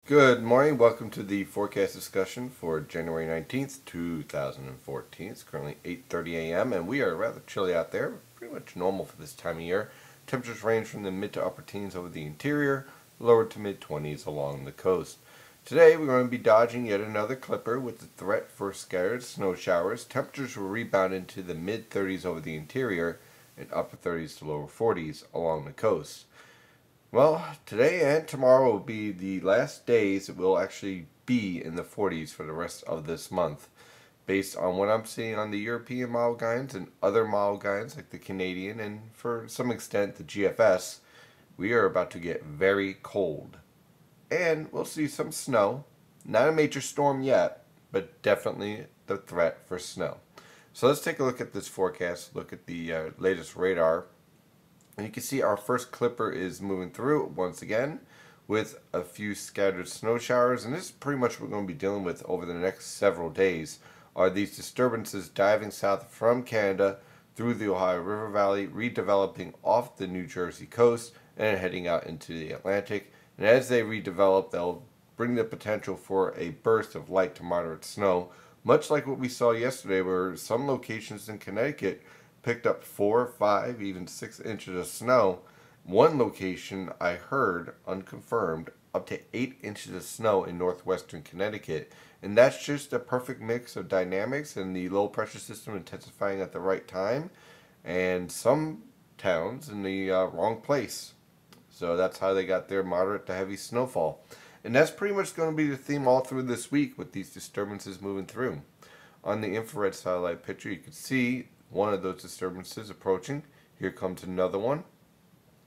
Good morning. Welcome to the forecast discussion for January 19th, 2014. It's currently 8:30 a.m. and we are rather chilly out there. Pretty much normal for this time of year. Temperatures range from the mid to upper teens over the interior, lower to mid 20s along the coast. Today we're going to be dodging yet another clipper with the threat for scattered snow showers. Temperatures will rebound into the mid 30s over the interior and upper 30s to lower 40s along the coast. Well, today and tomorrow will be the last days it will actually be in the 40s for the rest of this month. Based on what I'm seeing on the European model guides and other model guides like the Canadian and for some extent the GFS, we are about to get very cold. And we'll see some snow. Not a major storm yet, but definitely the threat for snow. So let's take a look at this forecast, look at the latest radar. And you can see our first clipper is moving through once again with a few scattered snow showers. And this is pretty much what we're going to be dealing with over the next several days are these disturbances diving south from Canada through the Ohio River Valley, redeveloping off the New Jersey coast and heading out into the Atlantic. And as they redevelop, they'll bring the potential for a burst of light to moderate snow, much like what we saw yesterday where some locations in Connecticut picked up 4, 5, even 6 inches of snow. One location I heard, unconfirmed, up to 8 inches of snow in northwestern Connecticut. And that's just a perfect mix of dynamics and the low pressure system intensifying at the right time. And some towns in the wrong place. So that's how they got their moderate to heavy snowfall. And that's pretty much going to be the theme all through this week with these disturbances moving through. On the infrared satellite picture, you can see one of those disturbances approaching. Here comes another one.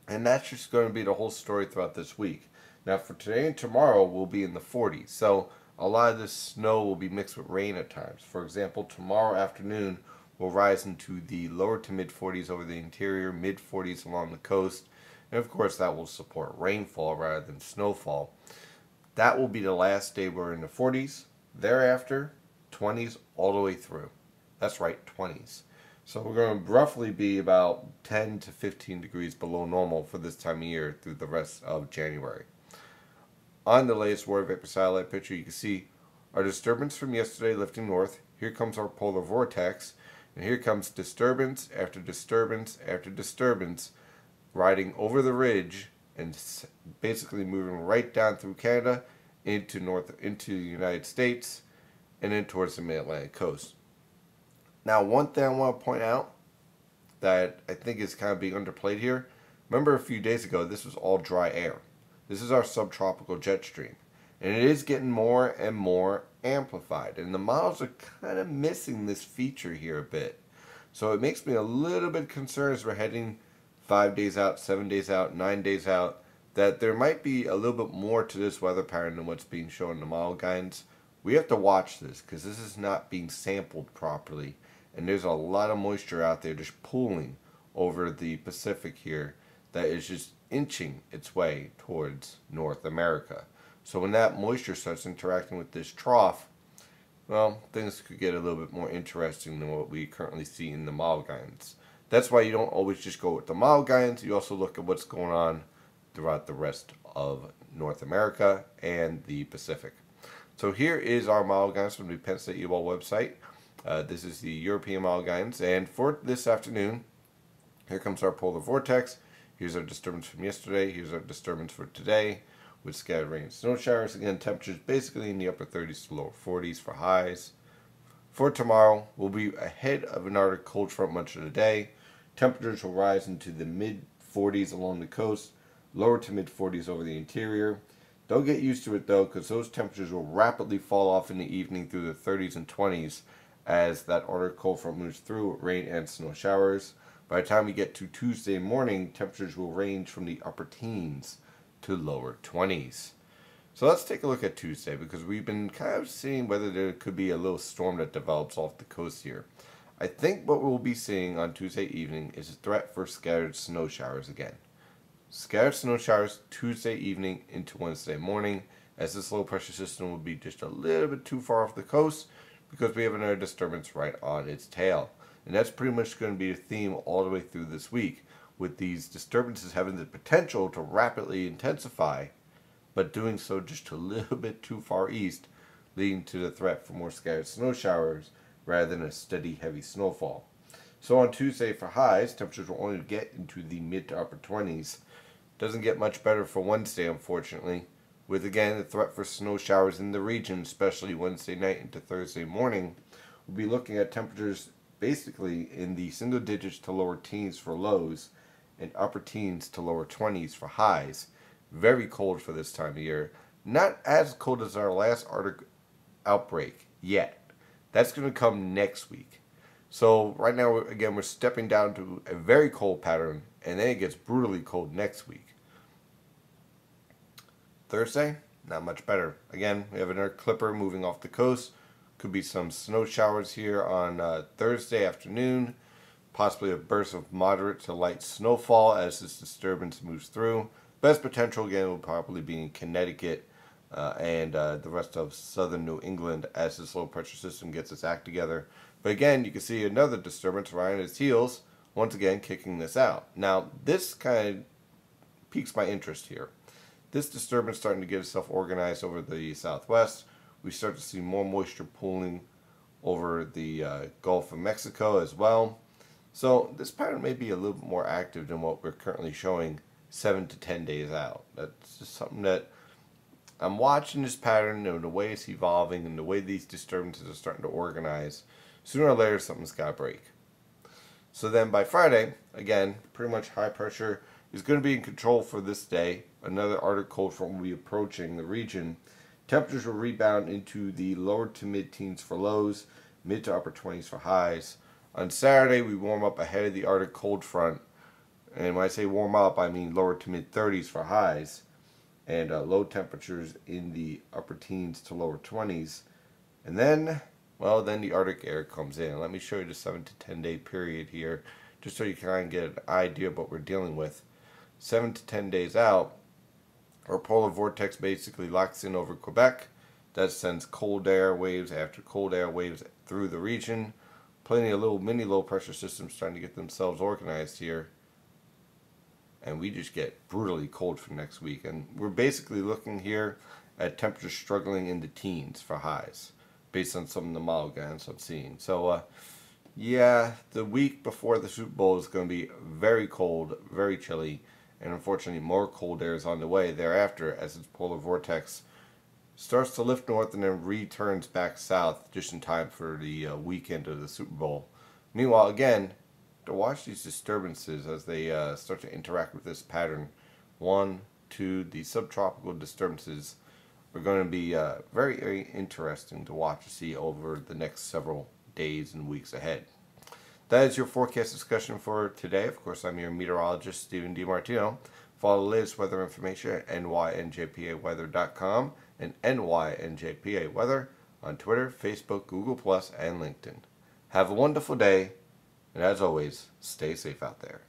And that's just going to be the whole story throughout this week. Now for today and tomorrow, we'll be in the 40s. So a lot of this snow will be mixed with rain at times. For example, tomorrow afternoon will rise into the lower to mid 40s over the interior, mid 40s along the coast. And of course that will support rainfall rather than snowfall. That will be the last day we're in the 40s. Thereafter, 20s all the way through. That's right, 20s. So we're going to roughly be about 10 to 15 degrees below normal for this time of year through the rest of January. On the latest water vapor satellite picture, you can see our disturbance from yesterday lifting north. Here comes our polar vortex, and here comes disturbance after disturbance after disturbance, riding over the ridge and basically moving right down through Canada into the United States and then towards the mid-Atlantic coast. Now, one thing I want to point out that I think is kind of being underplayed here. Remember a few days ago, this was all dry air. This is our subtropical jet stream. And it is getting more and more amplified. And the models are kind of missing this feature here a bit. So it makes me a little bit concerned as we're heading 5 days out, 7 days out, 9 days out, that there might be a little bit more to this weather pattern than what's being shown in the model guidance. We have to watch this because this is not being sampled properly. And there's a lot of moisture out there just pooling over the Pacific here that is just inching its way towards North America. So when that moisture starts interacting with this trough, well, things could get a little bit more interesting than what we currently see in the model guidance. That's why you don't always just go with the model guidance. You also look at what's going on throughout the rest of North America and the Pacific. So here is our model guidance from the Penn State U-Ball website. This is the European model guidance, and for this afternoon, here comes our polar vortex. Here's our disturbance from yesterday. Here's our disturbance for today with scattered rain and snow showers. Again, temperatures basically in the upper 30s to lower 40s for highs. For tomorrow, we'll be ahead of an Arctic cold front much of the day. Temperatures will rise into the mid 40s along the coast, lower to mid 40s over the interior. Don't get used to it though, because those temperatures will rapidly fall off in the evening through the 30s and 20s as that Arctic cold front moves through rain and snow showers. By the time we get to Tuesday morning, temperatures will range from the upper teens to lower 20s. So let's take a look at Tuesday, because we've been kind of seeing whether there could be a little storm that develops off the coast here. I think what we'll be seeing on Tuesday evening is a threat for scattered snow showers again. Scattered snow showers Tuesday evening into Wednesday morning, as this low pressure system will be just a little bit too far off the coast because we have another disturbance right on its tail. And that's pretty much going to be a theme all the way through this week, with these disturbances having the potential to rapidly intensify, but doing so just a little bit too far east, leading to the threat for more scattered snow showers rather than a steady heavy snowfall. So on Tuesday for highs, temperatures will only get into the mid to upper 20s. Doesn't get much better for Wednesday, unfortunately, with again the threat for snow showers in the region, especially Wednesday night into Thursday morning. We'll be looking at temperatures basically in the single digits to lower teens for lows and upper teens to lower 20s for highs. Very cold for this time of year. Not as cold as our last Arctic outbreak yet. That's going to come next week. So right now, again, we're stepping down to a very cold pattern, and then it gets brutally cold next week. Thursday, not much better. Again, we have another clipper moving off the coast. Could be some snow showers here on Thursday afternoon. Possibly a burst of moderate to light snowfall as this disturbance moves through. Best potential, again, will probably be in Connecticut and the rest of southern New England as this low pressure system gets its act together. But again, you can see another disturbance right on its heels, once again kicking this out. Now, this kind of piques my interest here. This disturbance starting to get itself organized over the southwest. We start to see more moisture pooling over the Gulf of Mexico as well. So this pattern may be a little bit more active than what we're currently showing 7 to 10 days out. That's just something that I'm watching this pattern and the way it's evolving and the way these disturbances are starting to organize. Sooner or later, something's got to break. So then by Friday, again, pretty much high pressure is going to be in control for this day. Another Arctic cold front will be approaching the region. Temperatures will rebound into the lower to mid-teens for lows, mid to upper 20s for highs. On Saturday, we warm up ahead of the Arctic cold front. And when I say warm up, I mean lower to mid-30s for highs. And low temperatures in the upper teens to lower 20s. And then, well, then the Arctic air comes in. Let me show you the 7 to 10 day period here, just so you can kind of get an idea of what we're dealing with. 7 to 10 days out, our polar vortex basically locks in over Quebec. That sends cold air waves after cold air waves through the region. Plenty of little mini low pressure systems trying to get themselves organized here. And we just get brutally cold for next week. And we're basically looking here at temperatures struggling in the teens for highs, based on some of the model guidance I'm seeing. So, yeah, the week before the Super Bowl is going to be very cold, very chilly. And unfortunately, more cold air is on the way thereafter as its polar vortex starts to lift north and then returns back south just in time for the weekend of the Super Bowl. Meanwhile, again, to watch these disturbances as they start to interact with this pattern. 1, 2, the subtropical disturbances are going to be very, very interesting to watch and see over the next several days and weeks ahead. That is your forecast discussion for today. Of course, I'm your meteorologist, Stephen DiMartino. Follow the latest weather information at nynjpaweather.com and nynjpaweather on Twitter, Facebook, Google+, and LinkedIn. Have a wonderful day, and as always, stay safe out there.